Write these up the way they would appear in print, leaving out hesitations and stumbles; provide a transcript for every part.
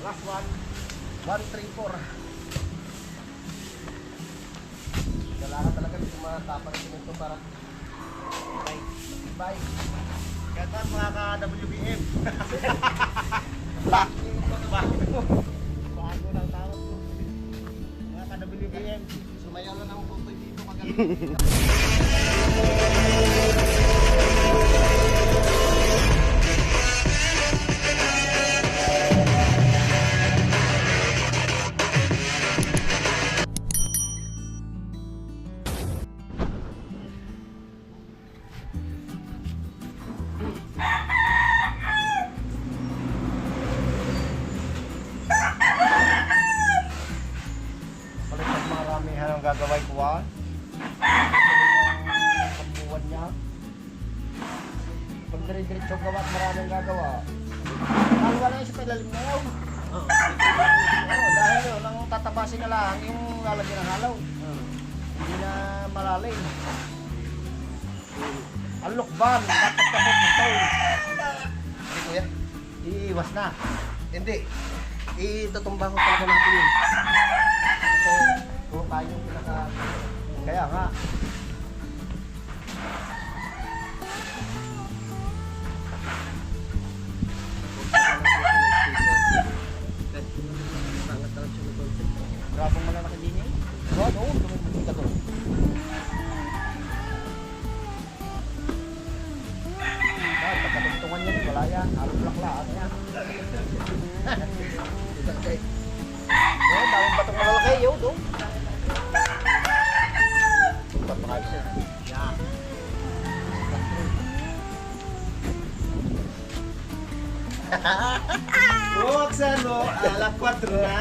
Last one. 134. Kailangan talaga dito matapang ng ito para bye. Ganda mga ka-WBM. Bago lang tawag ko. Mga ka-WBM. Sumayaw lang ang tutoy dito magaling. Maramihan ang gagawin ko kambuhan niya. Pag dire-diretso gawa at maraming gagawa. Ang wala yung sa palalim na yaw. Dahil yun, ang tatabasin na lang yung lalagyan ng halaw. Hindi na malalim. Ang lukban, dapat kapot ito. Hindi kuya, iiwas na. Hindi, itutumba ko talaga natin yun. Kasi kung tayo pinaka... Kaya nga. Grabong malalaki din eh. Oo, lumipit ka to. Pagkatuntungan yan, wala yan. Halong laklaan yan. Daming batong malalaki, yun doon. Buksan mo, alas 4 na.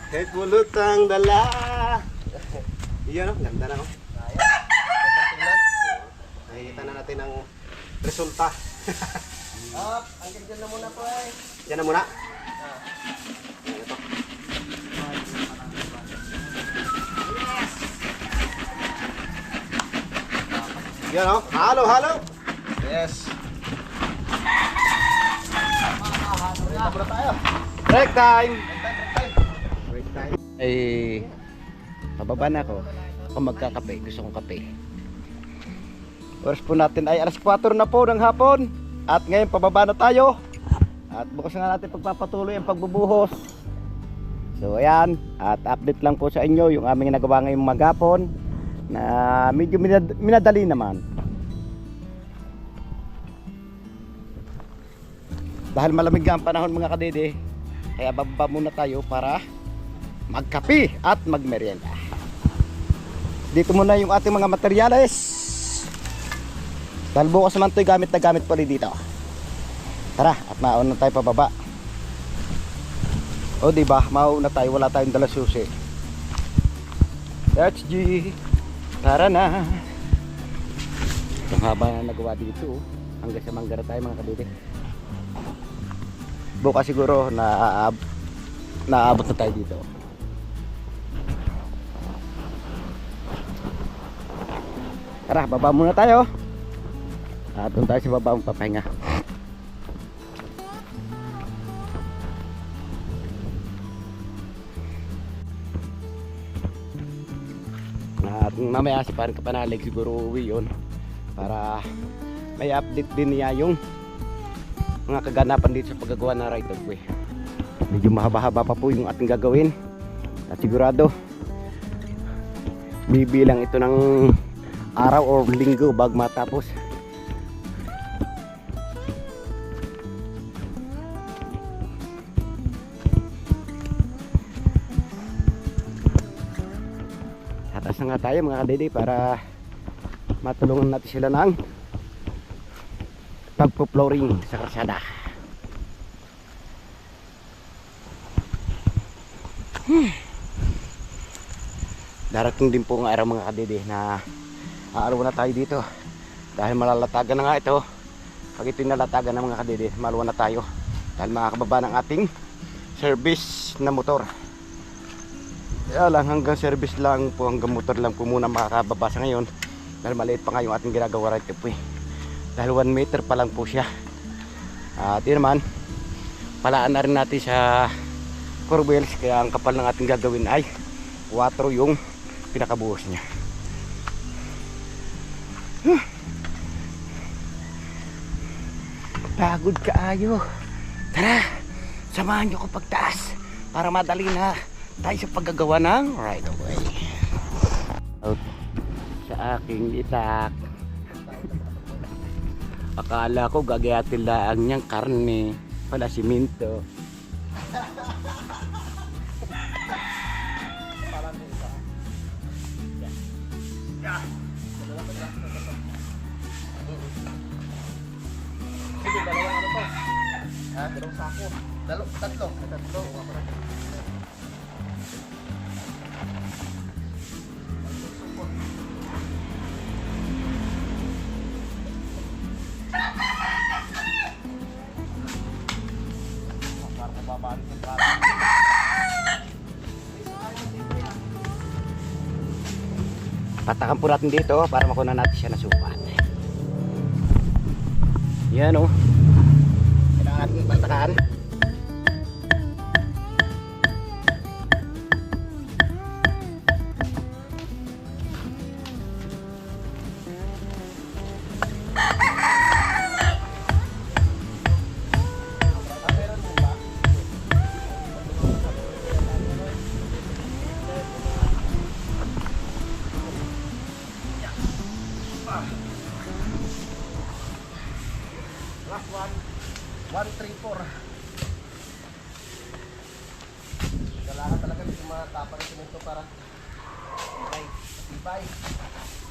Kahit bulutang dala. Iyan o, ganda na o. Nakikita na natin ang resulta. Up, hanggang dyan na muna po eh. Yan na muna. Yan o, halo, halo. Yes. Muna tayo. Break time. Break time. Ay, pababa na ako. Ako magkakape. Gusto kong kape. Oras po natin ay alas 4 na po ng hapon. At ngayon pababa na tayo. At bukas nga natin pagpapatuloy ang pagbubuhos. So ayan. At update lang po sa inyo yung aming nagawa ngayong maghapon. Na medyo minadali naman. Dahil malamig nga ang panahon mga kadede, kaya bababa muna tayo para magkape at magmerienda. Dito muna yung ating mga materyales. Dahil bukas naman ito'y gamit na gamit pa rin dito. Tara, at mauna tayo pababa. O diba, mauna tayo, wala tayong dala susi. That's G. Tara na. Ang haba na nagawa dito, hanggang sa Manggara tayo mga kadede. Bukas siguro naabot na tayo dito. Tara, baba muna tayo. At doon tayo sa baba ang papahinga. At mamaya si parang kapanalig siguro uwi yun. Para may update din niya yung mga kaganapan dito sa paggagawa ng right of way. Medyo mahaba-haba pa po yung ating gagawin. At sigurado bibilang ito ng araw o linggo bago matapos. Atas na nga tayo mga kadede para matulungan natin sila ng pagpo-flooring sa kalsada. Darating din po ng araw mga kadede na aaraw na tayo dito dahil malalatagan na nga ito. Pag ito'y nalatagan na mga kadede, maluwa na tayo dahil makakababa ng ating service na motor. Kaya lang hanggang service lang po, hanggang motor lang po muna makakababa sa ngayon dahil maliit pa nga yung ating ginagawa right po eh. Dahil 1 meter pa lang po siya. At yun naman, palaan na rin natin sa corbels, kaya ang kapal ng ating gagawin ay 4 yung pinakabuhos niya. Pagod kaayo. Tara, samahan nyo ko pagtaas para madali na tayo sa paggagawa ng right away. Out sa aking itak. Akala ko gagayatin lang niyang karne, pala siminto. Sige, dalawang ano to? Ha? Dalawang sako. Tatlo. Patakan po natin dito para makuha natin siya na sukat. Yan o. Kailangan natin patakan. Last one. 1, 3, 4. Kailangan talaga dito mga tapang ng semento para tibay.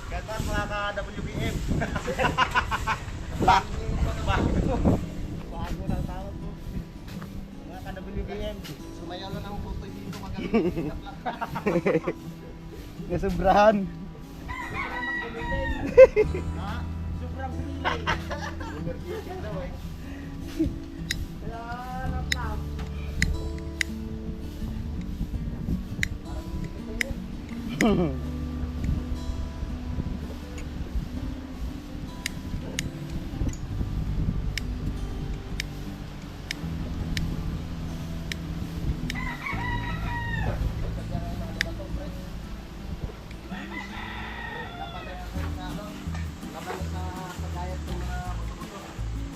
Kaya tayo mga ka-WBM. Bago ng tawag mo. Mga ka-WBM. Sumayaw lang ang puto dito magaling. Nasubrahan. Ha? Sobrang binilay. Emergency daw eh. Kaya nap-nap.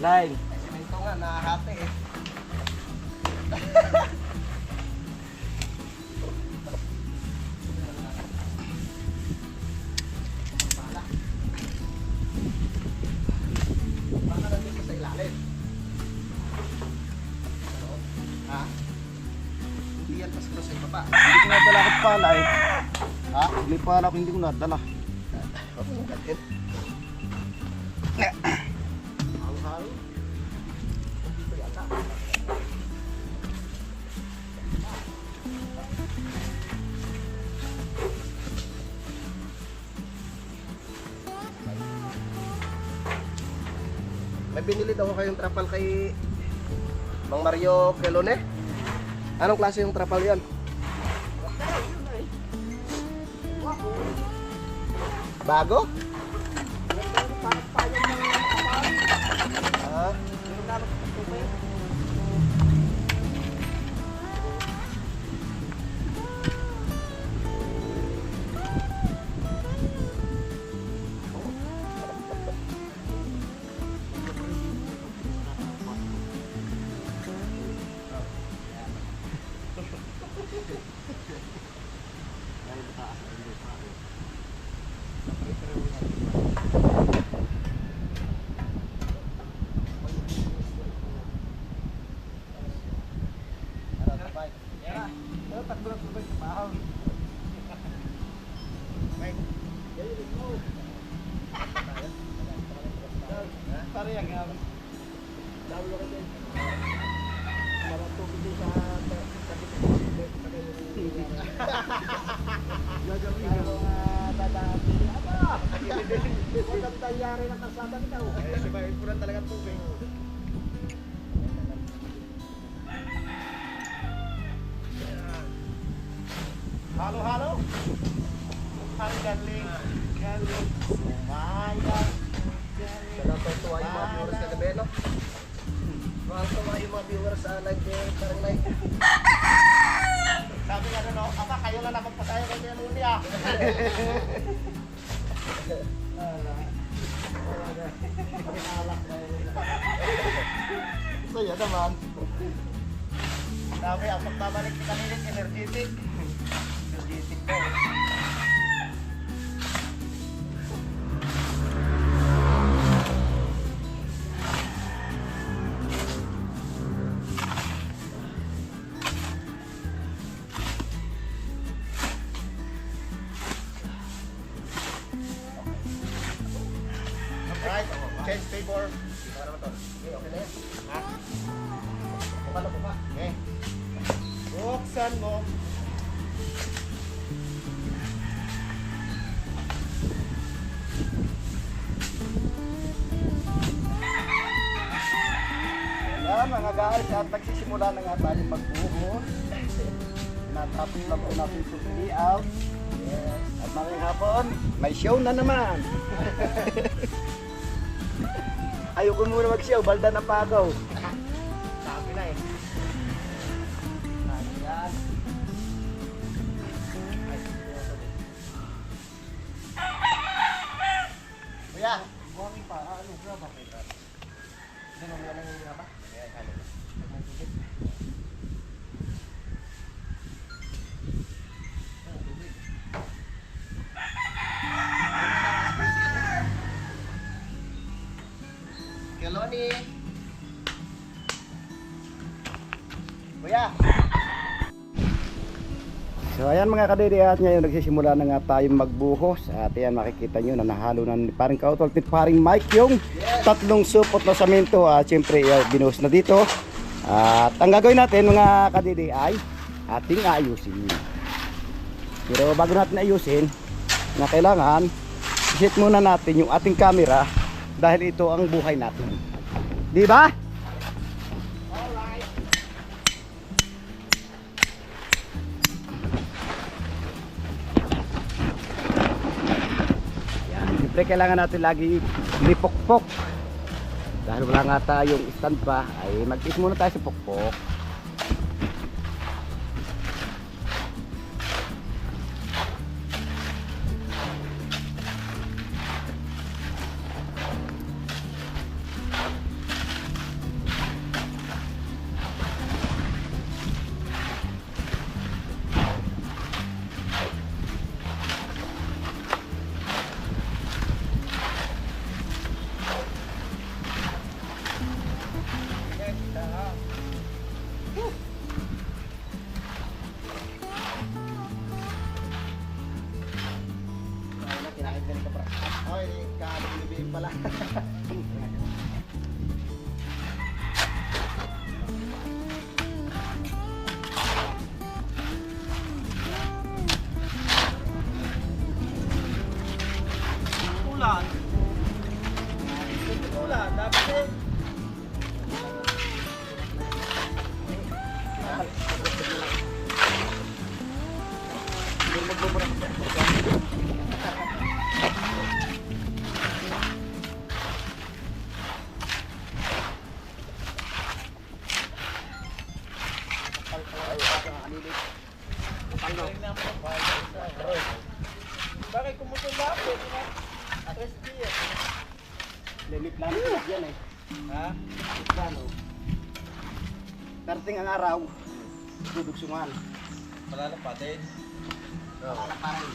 Line. Semento nga, nahahati eh. Baka nandito sa ilalim. Ha? Hindi yan pas sa ibaba. Hindi ko nadala ako pala eh. Ha? May pala ako hindi ko nadala. Halo-halo. Dito yata. May binili daw kayong trapal kay Mang Mario Quelone. Anong klase yung trapal yan? Bago? Ah. Halo-halo. Ang galing. Galing. Sumaya. Tuwa yung mga viewers kagabi, no? Tuwa yung mga viewers sa live eh, parang live. Sabi nga no, ama kayo lang na magpasaya kay Kuya Luni ah. Saya naman. Sabi ang pagbabalik ni Kanilit, energetic. Energetic po. Right, change favor. Para naman to. Okay, okay na yan. Ha? Buka na, buka. Okay. Buksan mo. Ayan mga guys, at nagsisimula na nga tayo magbuhos. Natapos lang po natin ito i-out. Yes. At maraming hapon, may show na naman. Ayoko muna mag-show, balda na pagaw. Sabi na eh. Ayan. Kuya, buhangin pa. Ano, graba kayo ba? Hindi mo lang yung graba? Kaya kano. Magmagigit. Keloni. Kuya. So ayan mga kadidi, at ngayon nagsisimula na nga tayong magbuhos. At ayan makikita nyo na nahalo na ni paring Kautol at paring Mike yung tatlong supot na samento. At syempre binuhos na dito. At ang gagawin natin mga kadidi ay ating ayusin. Pero bago natin ayusin, na kailangan iset muna natin yung ating camera dahil ito ang buhay natin. Di ba? Siyempre kailangan natin lagi lipokpok. Dahil wala nga tayong stand pa, ay mag-is muna tayo sa pokpok. Okay, kakalibiin pala. Ulan. Ulan, dapat eh. Bakit kumutulla? Pwede na. Atres diya. Limit lang yan eh. Ha? Plano. Darating ang araw, dudugsungan. Palalapatin. Palalapatin.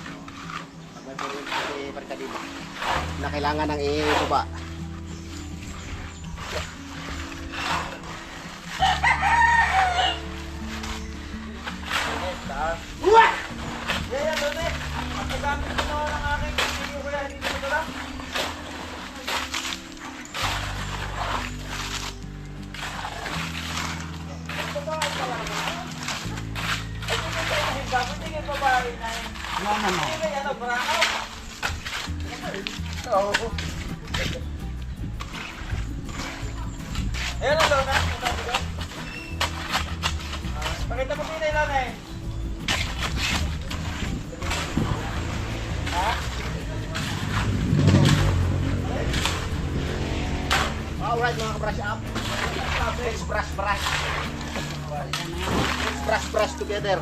Pagbabirin si Barkadino na kailangan ng ibaba. Yan, Lone. Ang paggamit ko naman ng aking video ko yan, hindi ko lang. Ito ba ang pala naman? Ay, ito ba yung higa? Pwede yung babae na yun. Ano naman? Hindi ba yan ang brakaw? Oo. Ayan ang Lone. Pakita mo pinay, Lone. Alright mga brush up. Let's brush. Let's brush together.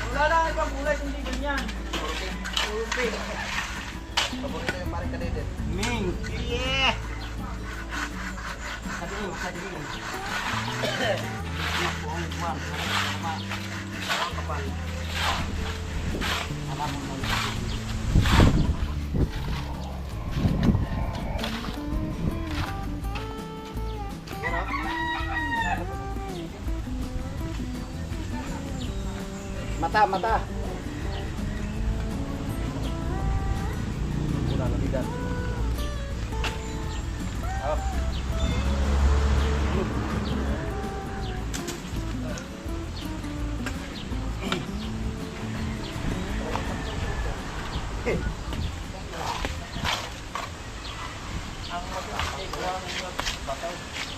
Wala na ibang kulay kundi ganyan. Paborito yung paring kanedin. Ming. Yeah! Sabihin. Mata. Una na bigat. Up.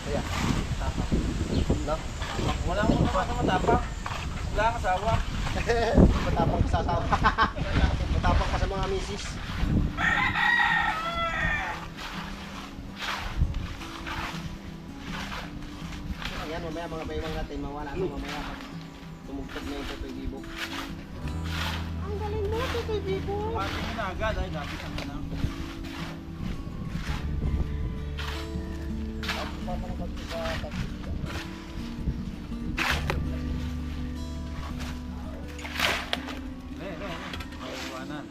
Kaya, tapak. No? Wala akong matapak. Wala kang asawa. Matapang ka sa asawa. Matapang ka sa mga misis. Ayan, mamaya mga baywang natin, mawala na mamaya pag tumugtog na yung Totoy Bibo. Ang galing mo, Totoy Bibo. Pati mo na agad ay dati ka na. May iwanan.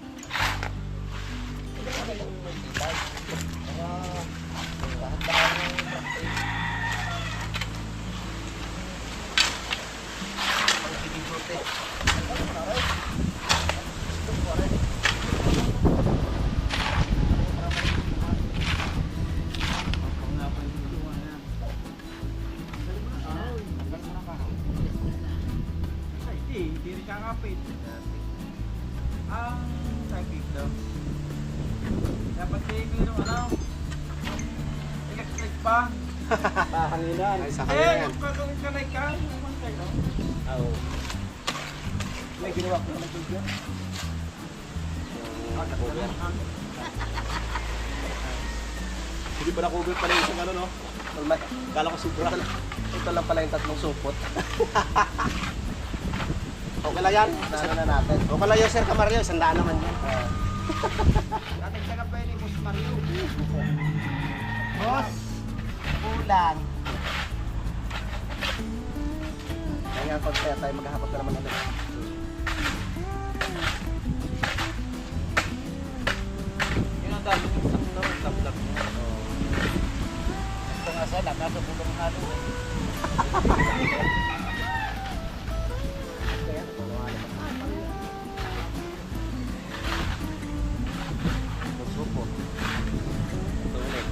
Hindi rin kakapit. Ang psychic daw. Dapat kayo meron electric pa. Pahanginan. Ay, sa kanila yan. Kung gagawin ka na ikaw, naman kayo. Oo. May ginawa ko na video. Hindi pa na-cover pala yung isang ano, no? Kala ko sobra. Ito lang pala yung tatlong supot. Okay lang yan. Sana na natin. Okay lang yun, Sir Camarillo. Sandaan naman yan. Dating ka na pa ni Boss Mario. Boss, kulang. Kaya nga konti tayo maghahapot na naman ulit. Yun ang dami ng isang lap-lap mo. Ito nga sana, nasa bulong halo eh. Kaya, supot. Ito ulit.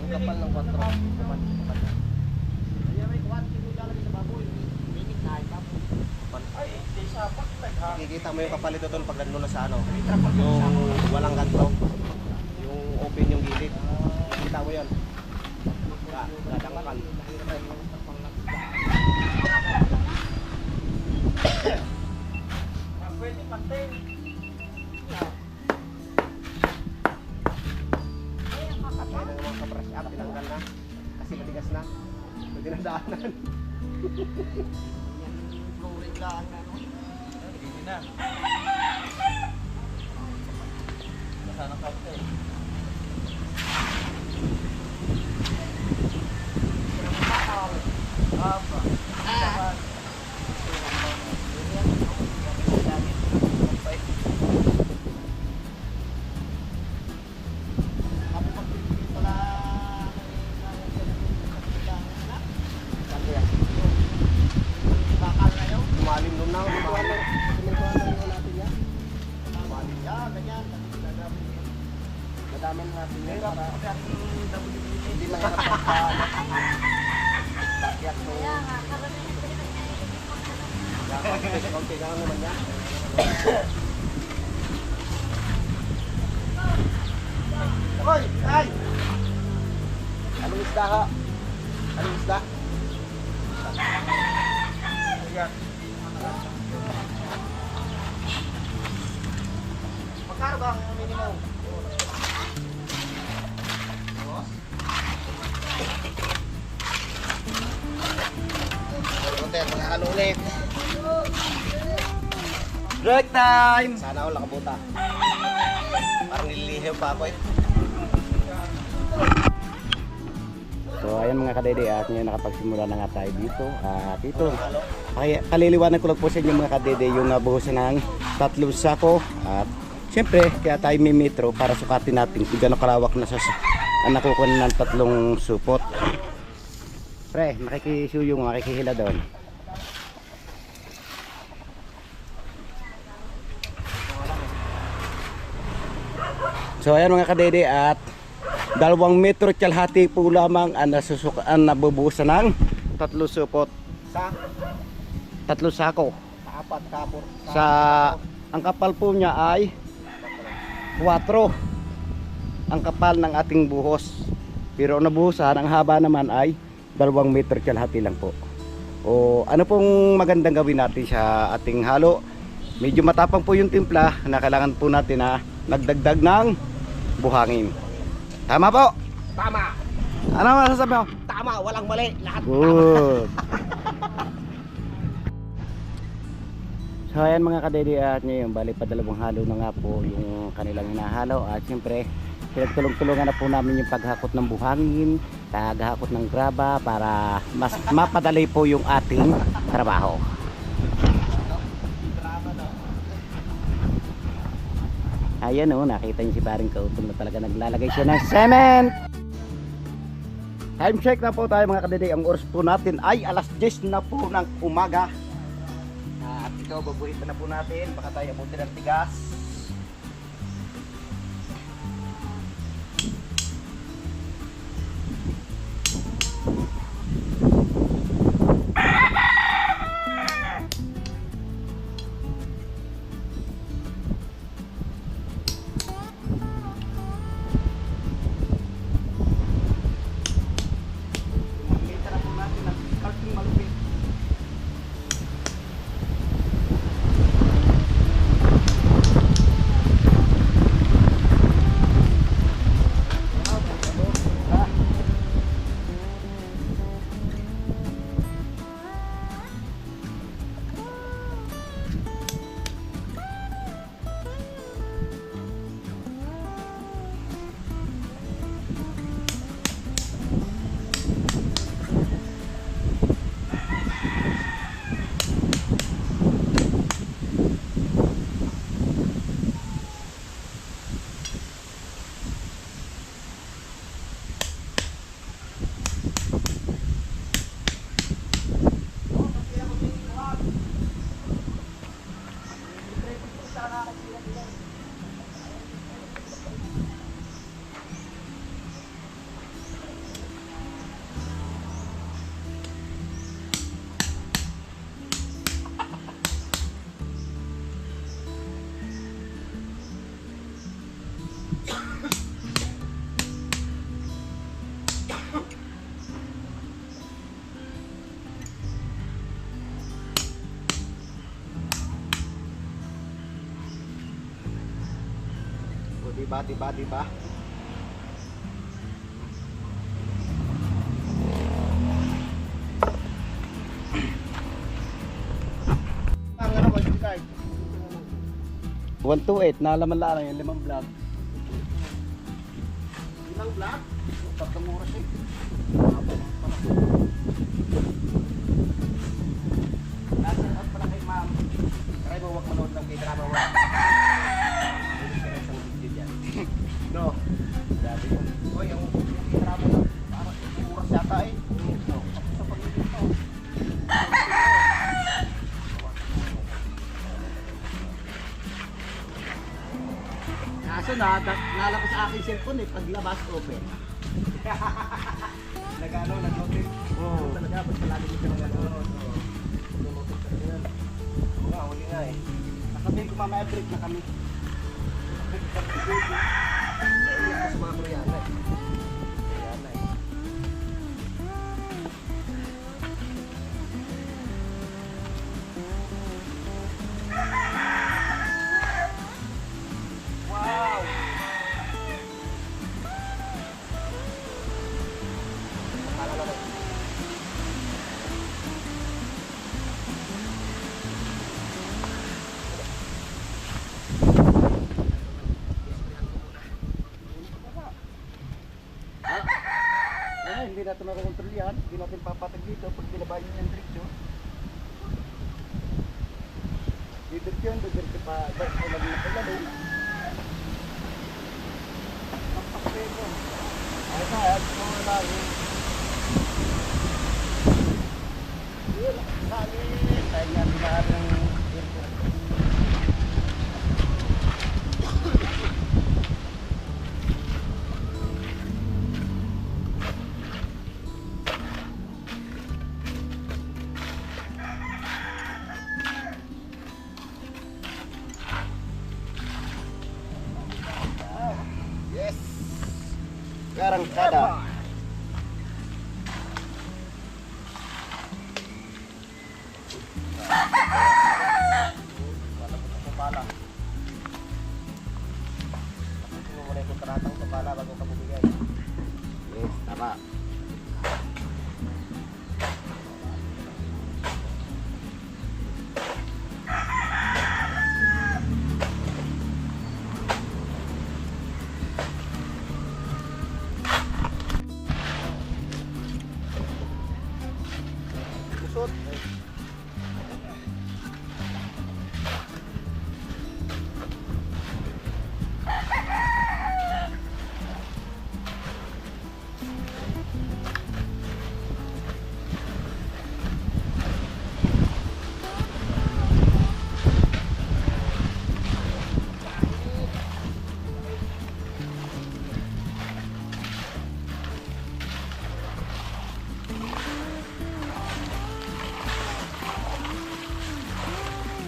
Ang kapal ng 4. Makikita mo yung kapal ito doon pag gano'n na sa ano. Yung walang ganto. Yung open yung gilid. Makikita mo yun. Dadangkan. Pwede pantay. Kaya na naman ka-brush up, tinanggal na. Kasi matigas na. Pwede na daanan. Flooring lang ano. Hindi na. Basta ng kape. Apa? Lumalim nun na. Simentuhan na rin natin yan. Lumalim yan, ganyan. Madaman natin yan para hindi mahirap pagka-bakyak mo. Kaunti lang naman yan. Hoy! Ay! Anong isda ha? Anong isda? Ayan. Magkano ba ang minimum? Konti, mga ano ulit. Break time! Sana ako nakabuta. Parang nililihew pa ako eh. So ayan mga kadede, at ngayon nakapagsimula na nga tayo dito. At ito, kaliliwanag ko lang po sa inyo mga kadede yung nabuhusan ng 3 sako. At siyempre, kaya tayo may metro para sukatin natin kung gano'ng kalawak na ang nakukuha ng 3 supot. Pre, makikisuyong, makikihila doon. So ayan mga kadede, at 2 metro kalahati po lamang ang nabubuhusan ng 3 supot. Sa 3 sako. apat kapor. Sa ang kapal po niya ay 4 ang kapal ng ating buhos. Pero ang nabuhusan, ang haba naman ay 2 metro kalahati lang po. O ano pong magandang gawin natin sa ating halo? Medyo matapang po yung timpla na kailangan po natin na nagdagdag ng buhangin. Tama po? Tama. Ano masasabi mo? Tama, walang mali. Lahat Good. So ayan mga kadede, at ngayon bali pa 2 halo na nga po yung kanilang hinahalo. At siyempre pinagtulong-tulungan na po namin yung paghakot ng buhangin, paghakot ng graba para mas mapadali po yung ating trabaho. Ayan o, nakita niyo si paring Kautol na talaga naglalagay siya ng cement. Time check na po tayo mga kadede. Ang oras po natin ay alas 10 na po ng umaga. At ito, babuhitan na po natin. Baka tayo abutin ng tigas. Babuhitan na po natin ng karting malupit. Diba? Ang ano, quality card. 128, nalaman lang yung 5 vlog. Ilang black? 3 oras eh. Nasa out pala kay ma'am. Try mo wag manood ng K-drama wag. No. Dati yun. Oy, yung K-drama na. Parang oras yata eh. No. Sa pag-ibig mo. Kaso nalabas sa aking cellphone eh. Paglabas open. Nag-ano, nag-loading. Oo. Talaga, ba't palagi mo siya nag-ano? Nag-loading talaga yan. Oo nga, huli nga eh. Nakabil ko mamaya break na kami. Break na kami. Mas mga Koreana eh. Koreana eh. natin makokontrol yan. Hindi natin papatag dito pag binabayan nyo yung diretsyo. Dito yun, dito pa, dito lagi na pala doon. Magpakpego. Ay na, ay ito mo na rin. Yun, namin. Tayo nga binahan ng airport. Yes. Garangkada. Wala po sa pala. Kasi mo muna yung kontratang sa pala bago ka bumigay. Yes, tama. Lusot.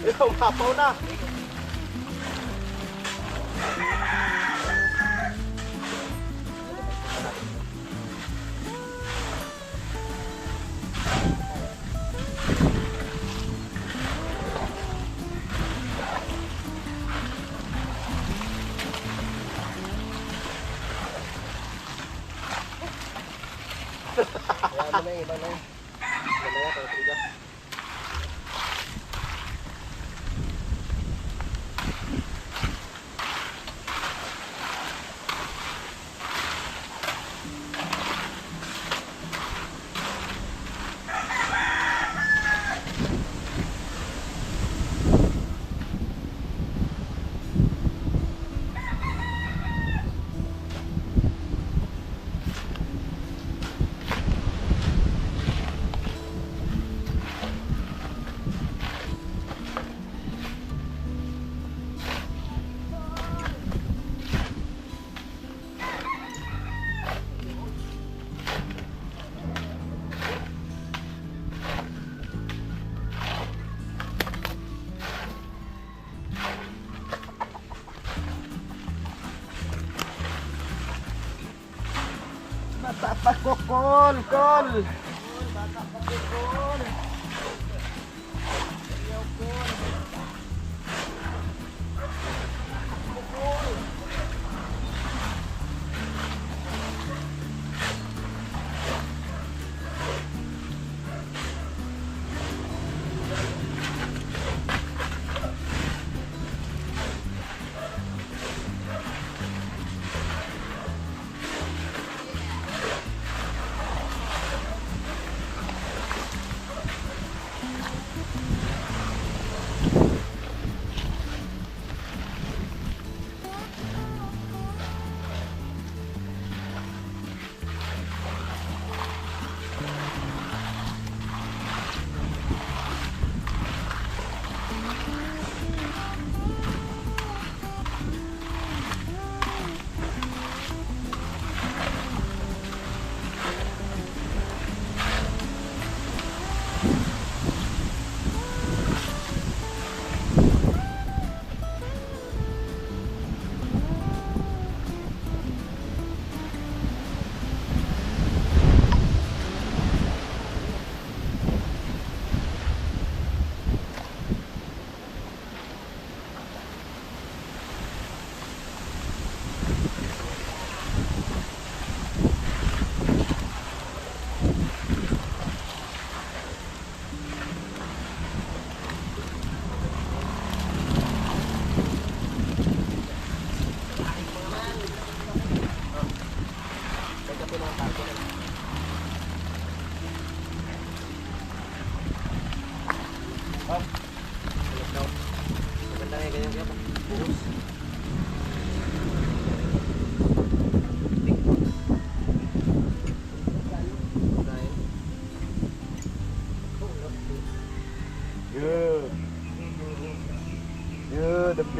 Ayaw, mapaw na. Kaya mo na yung iba na yun. Mamaya, pagkatigas. Matapak ko, kol, kol.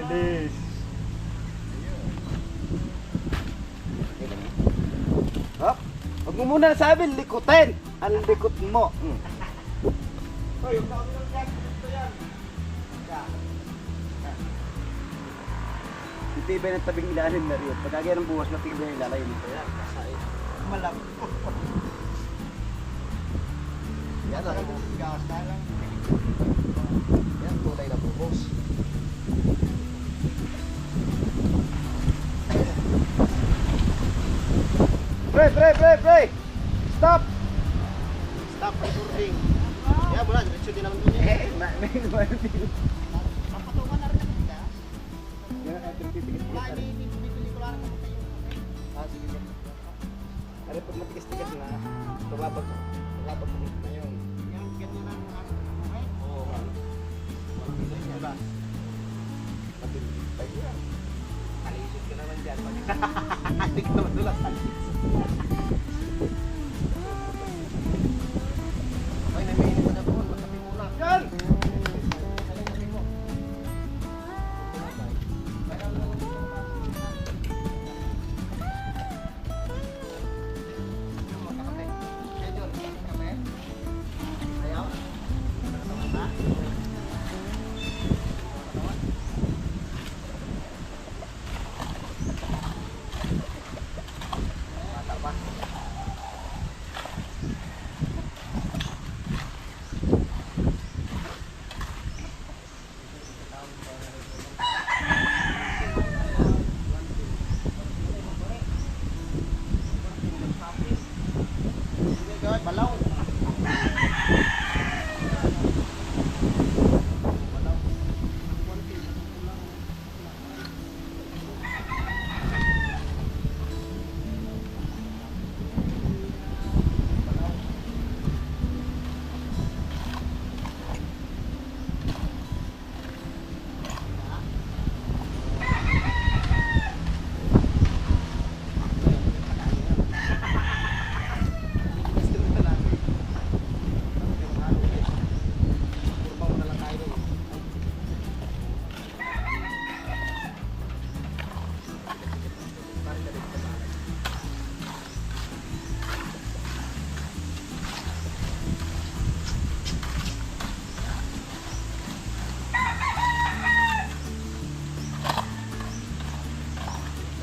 bilis. Hop. Huwag mo muna sabi, likutin. Ang likot mo. Hoy, yung taon ng gas, gusto yan. Itibay ng tabing ilalim na rin. Pagkagaya ng buwas, matibay yung ilalim nito. Ayan, kasay. Malapit. Yan lang. Gas na lang. Yan, tunay na bubos. Pre! Stop! Stop recording. Yan, wala. Diretso din naman doon yan. May din. Papatungan na rin naman ka. Yan ang ating titigis Wala, hindi ko lang naman kayo. Ah, sige. Ano pag matigas-tigas na, tumabag ko na yun. Yan, ganyan lang. Okay? Oo. Mabilis niya ba? Matigas pa yan. Kalisip ka naman dyan. Hindi ka naman dulas. Okay, namihinit mo na po. Magkapi muna. Yan! Alay, kapi mo. Magkakape. Kaya, John, magkakape? Ayaw? Magkakape ba? Bata pa. Sige, gawin, balaw.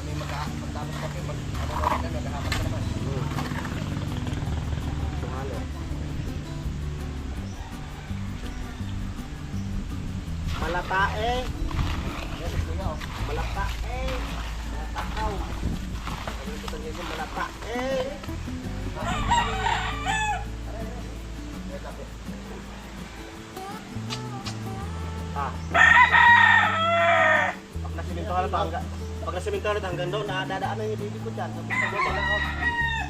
Kami magtapos kape, mag-ano na, naghahapas ka naman. Tumalo. Malatae. Yan, kuya, oh. Malatae. Malatakaw. Ano ito tangin mo? Malatae. Ah. Pag nasiminto ka na pag nasiminto ka na hanggang doon, nadadaan na yung bibi ko dyan. Tapos pag wala ako,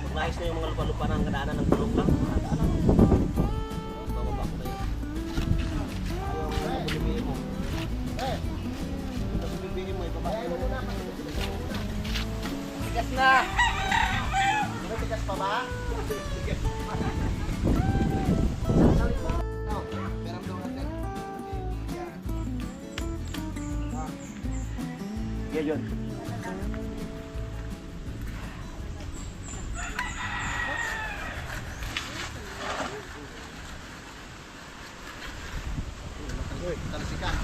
pag naayos na yung mga lupa-lupa na kadaanan ng tulog lang, nadaanan mo. Bababa ko na yun. Ayaw mo, bulibihin mo. Tapos bulibihin mo, ibaba mo muna. Tigas na! Ano tigas pa ba? Tigas pa. Salit mo. No, meron daw natin. Yan yun. Talsikan.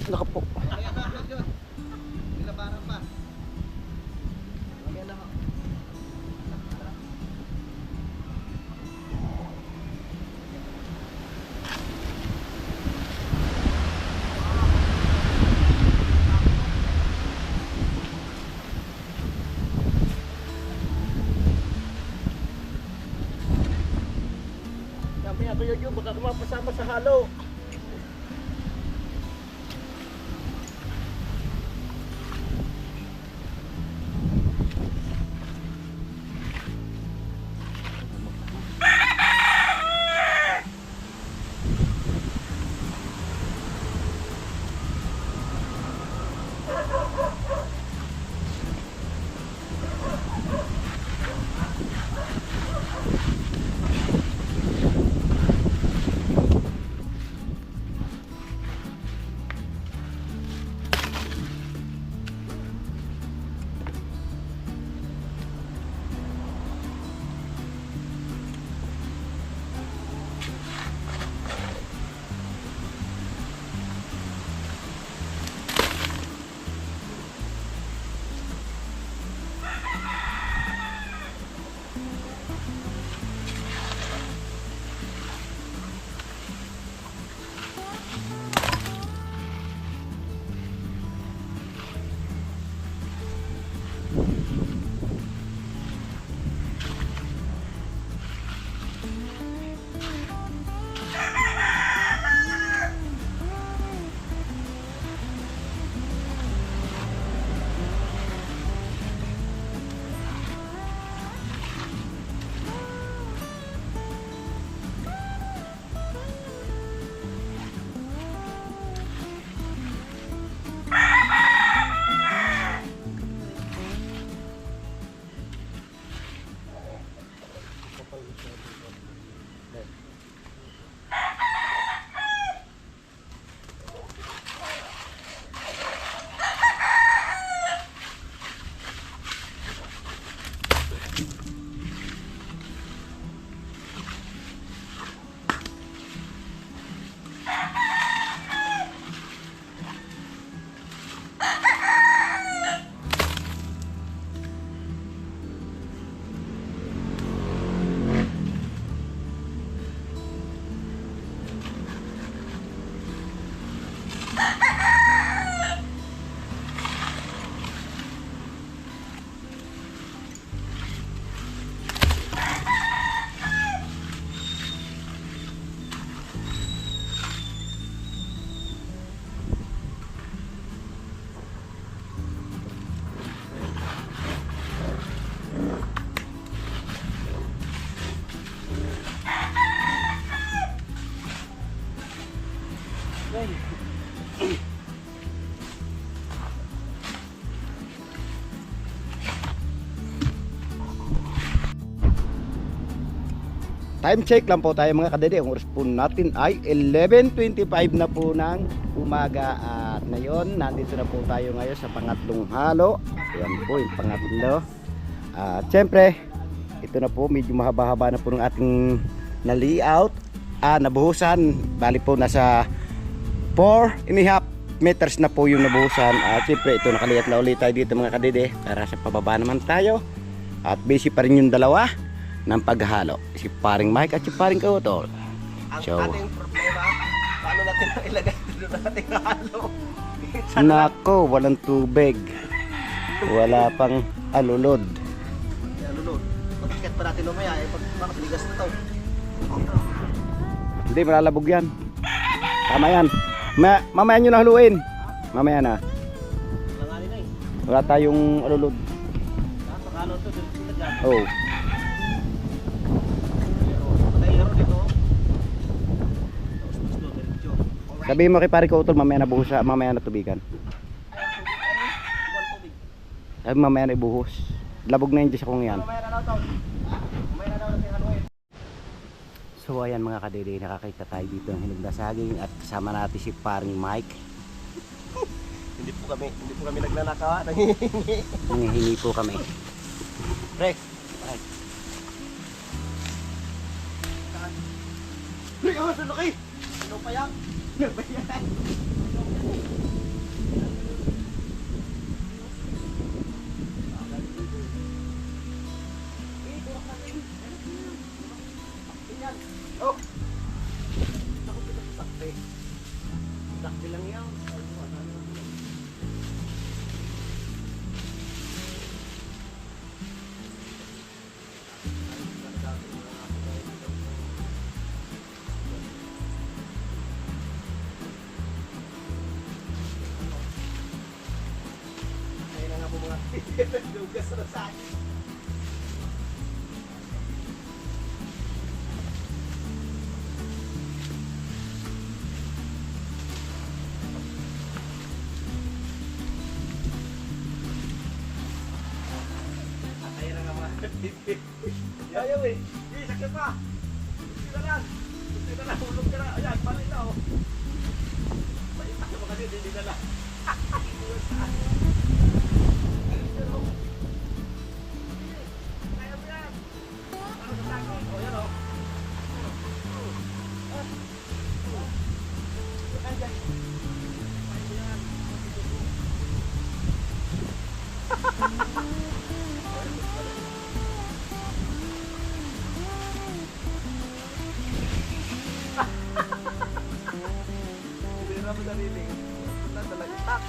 Nakapo. Kaya ba, John? Nilabaran pa. Kaya lang ako. Sabi ako yun, baka kumapasama sa halo. Time check lang po tayo mga kadede. Ang oras po natin ay 11:25 na po ng umaga. At ngayon, nandito na po tayo ngayon sa pangatlong halo. Ayan po yung pangatlo. At syempre, ito na po, medyo mahaba-haba na po ng ating na-layout. Nabuhusan. Bali po nasa 4.5 meters na po yung nabuhusan. At syempre, ito nakaliyat na ulit tayo dito mga kadede. Para sa pababa naman tayo. At busy pa rin yung dalawa ng paghalo, si paring Mike at si paring Kautol. Ang So, ating problema, paano natin ilagay ito na ating halo? nako, walang tubig, wala pang alulod. Ano nun? Pagkakit pa natin lumaya, pag makapiligas na to. Hindi, malalabog yan. Tama yan. Mamaya nyo na haluin. Mamaya na. Langanin na eh. Wala tayong alulod. Pag-halo to, dito dyan. Oh. Sabihin mo kay pare Kautol, mamaya na buhos, mamaya na tubigan. Ay, mamaya na ibuhos. Labog na yun sa kung yan. So ayan mga kadede, nakakita tayo dito ng hinog na saging at kasama natin si paring Mike. Hindi po kami nagnanakaw, nangihingi. Nangihingi po kami. Pre, Pre, ano laki? Ano pa yan? Ano pa yan? Oh! Ako pinasakte. Sakte lang yan. Ayun na nga po mga dugas na sa akin. Ayun na nga mga ayaw eh. Hindi, sakit pa. Gusto na lang. Gusto na lang. Hulog ka na. Ayan, palay na oh. Paitak mo kasi hindi na lang. Kaya mo yan. Ano sa tako? O yan o. Ayan. Kaya mo yan. Hindi na mo narinig. Wala talaga. Tak.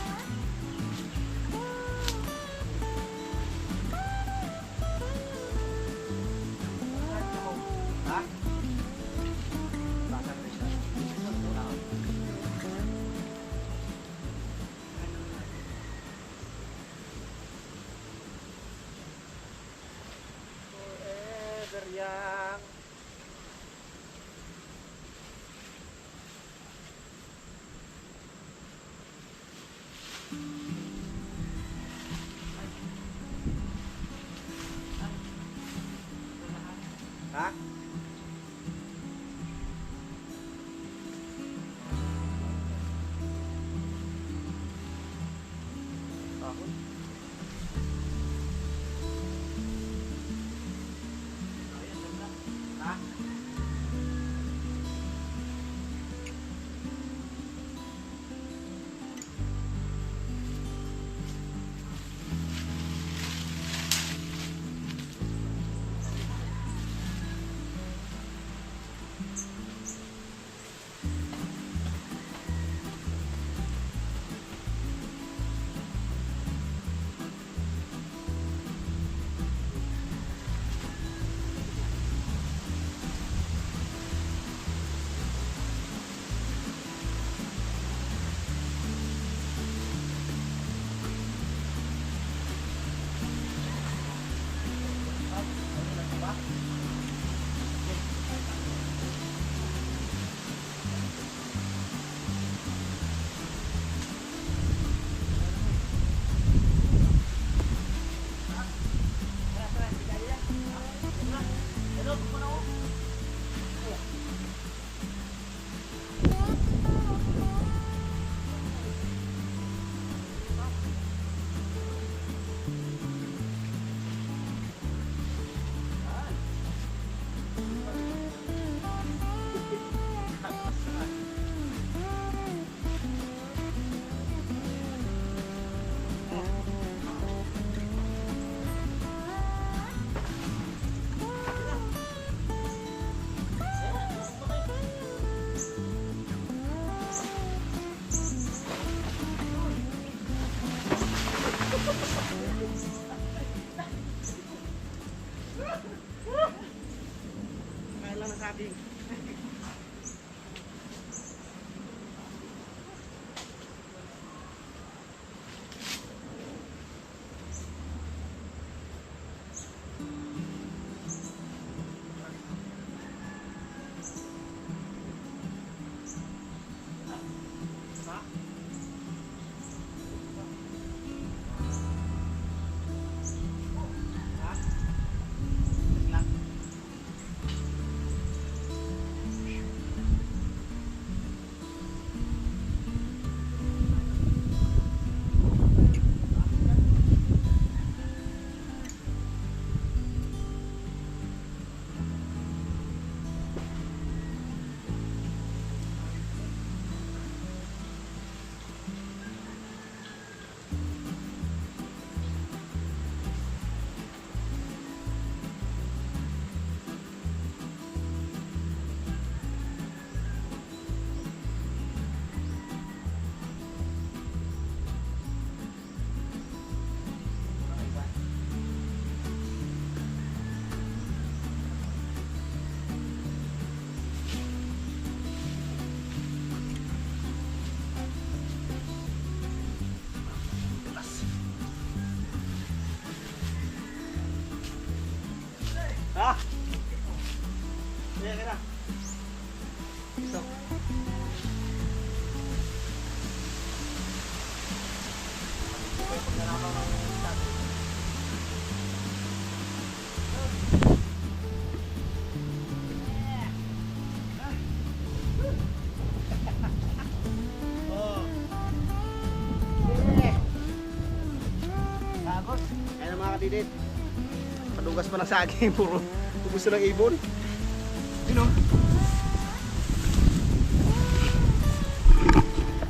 Sayang. Ha? Ako? Ha? Kailan na sabi? Ha? Kaya ka na. Ito. Kaya na mga katidit. Padugas pa ng saging, puro gusto ng ibon. Yun o.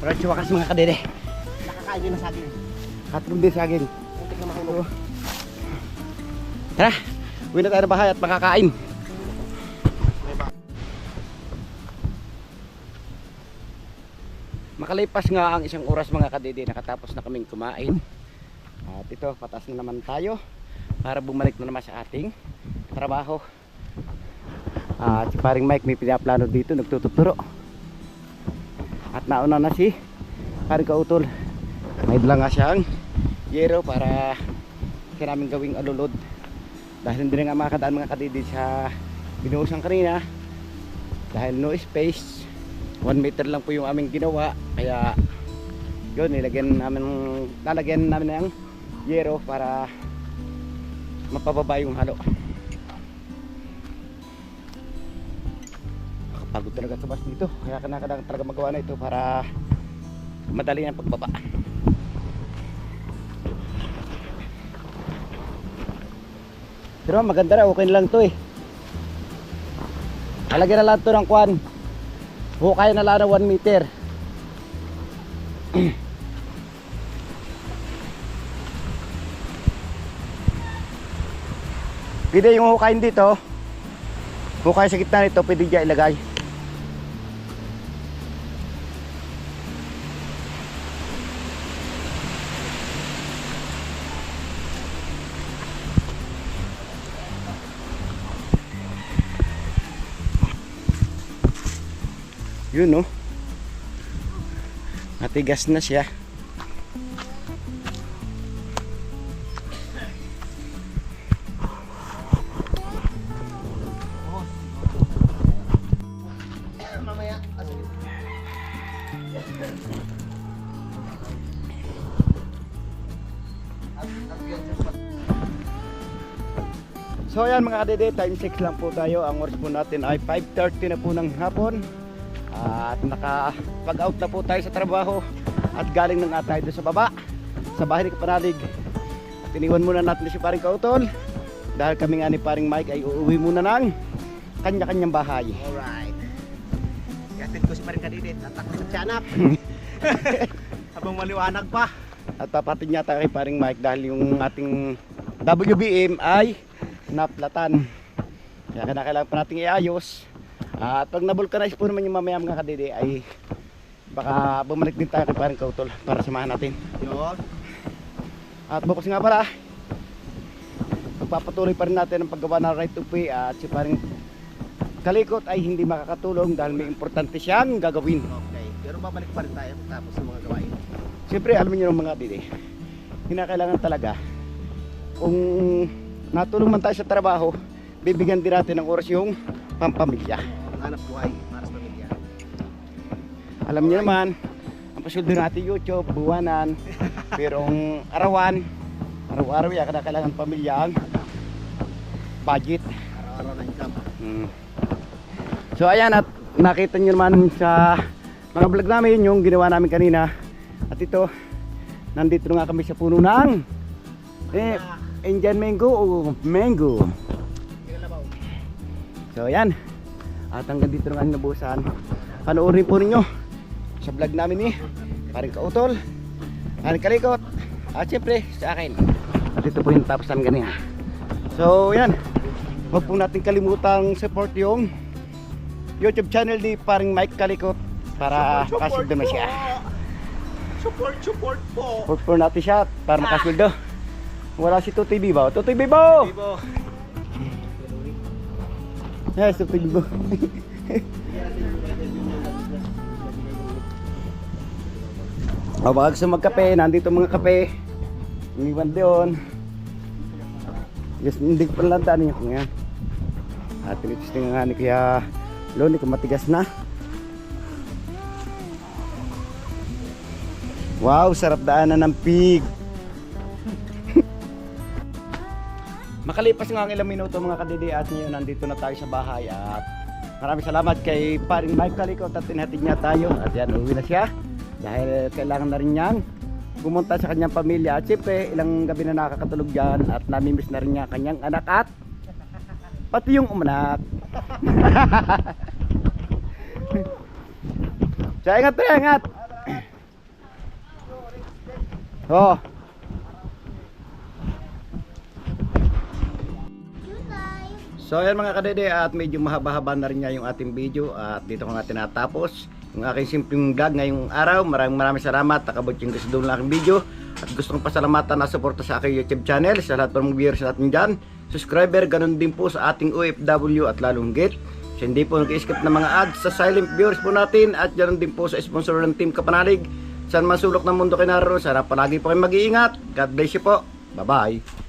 Radyo wakas mga kadede. Nakakain yun ng saging. Katlong din saging. Muntik na mahulog. Tara, uwi na tayo ng bahay at makakain. Makalipas nga ang isang oras mga kadede, nakatapos na kaming kumain. At ito, patas na naman tayo para bumalik na naman sa ating trabaho. At si paring Mike may pinaplano dito, nagtuturo. At nauna na si paring Kautol. May dala nga siyang yero para namin gawing alulod Dahil hindi na nga makakadaan mga kadidi sa binuhusan kanina. Dahil no space. 1 meter lang po yung aming ginawa. Kaya yun, lalagyan namin ng yero para mapababa yung halo. Nakapagod talaga sa bus dito. Kaya kanakadang talaga magawa na ito para madali ang pagbaba. Pero maganda na, okay na lang to eh. Halagyan na lang to ng kwan. Hukay na lang ng 1 meter. Pwede yung hukayin dito. Hukay sa gitna nito, pwede dyan ilagay. Yun no. Matigas na siya. Mamaya. So ayan mga kadede, time 6 lang po tayo. Ang oras po natin ay 5:30 na po ng hapon. At nakapag out na po tayo sa trabaho. At galing na nga tayo doon sa baba, sa bahay ni Kapanalig. At iniwan muna natin si Paring Kautol. Dahil kami nga ni Paring Mike ay uuwi muna ng kanya-kanyang bahay. Alright. Yatin ko si Paring Kadidit. Tatakbo sa tiyanak. Habang maliwanag pa. At papatin yata kay Paring Mike dahil yung ating WBM ay naplatan. Kaya kailangan pa natin iayos. At pag nabulkanize po naman yung mamaya mga kadede ay baka bumalik din tayo kay Paring Kautol para samahan natin. Yun. At bukas nga pala, magpapatuloy pa rin natin ang paggawa ng right of way. At si Paring Kalikot ay hindi makakatulong dahil may importante siyang gagawin. Okay. Pero babalik pa rin tayo tapos sa mga gawain. Siyempre alam niyo ng mga kadede, kinakailangan talaga kung natulong man tayo sa trabaho, bibigyan din natin ng oras yung pampamilya. Hanap buhay para sa pamilya. Alam niyo naman, ang pasuldo natin YouTube, buwanan, pero ang araw-araw yan, kailangan pamilya ang budget. Araw-araw na income. So ayan, at nakita niyo naman sa mga vlog namin yung ginawa namin kanina. At ito, nandito na nga kami sa puno ng Indian mango o mango. So ayan. At hanggang dito na nga nabusan. Panoorin po ninyo sa vlog namin ni Paring Kautol, Paring Kalikot, at syempre sa akin. At ito po yung tapos namin ganyan. So ayan, huwag po natin kalimutang support yung YouTube channel ni Paring Mike Kalikot para makasweldo na siya. Support po. Support po natin siya para makasweldo. Wala si Tutoy Bibo. Tutoy Bibo! Bibo. Yes, Tutoy Bibo. O baka gusto magkape, nandito mga kape. Iniwan doon. Yes, hindi ko pala daan niya kung yan. At tinitisting nga ni Kuya Loni kung matigas na. Wow, sarap daanan ng pig. Makalipas nga ang ilang minuto mga kadidi at ngayon nandito na tayo sa bahay at maraming salamat kay Paring Mike Kalikot at tinhatid niya tayo at yan, uwi na siya dahil kailangan na rin yan pumunta sa kanyang pamilya at siyempre ilang gabi na nakakatulog dyan at namimiss na rin niya kanyang anak at pati yung umanak. So ingat tayo, ingat. Oh. So ayan mga kadede at medyo mahaba-haba na rin nga yung ating video at dito ko nga tinatapos yung aking simpleng vlog ngayong araw. Maraming salamat, nakabot yung gusto doon ng aking video at gusto kong pasalamatan na suporta sa aking YouTube channel sa lahat ng viewers natin dyan, subscriber, ganun din po sa ating OFW at lalong gate. So hindi po nag-skip ng mga ads sa silent viewers po natin at ganun din po sa sponsor ng Team Kapanalig. Saan man sulok ng mundo kayo naroon, sana palagi po kayo mag-iingat. God bless you po. Bye bye.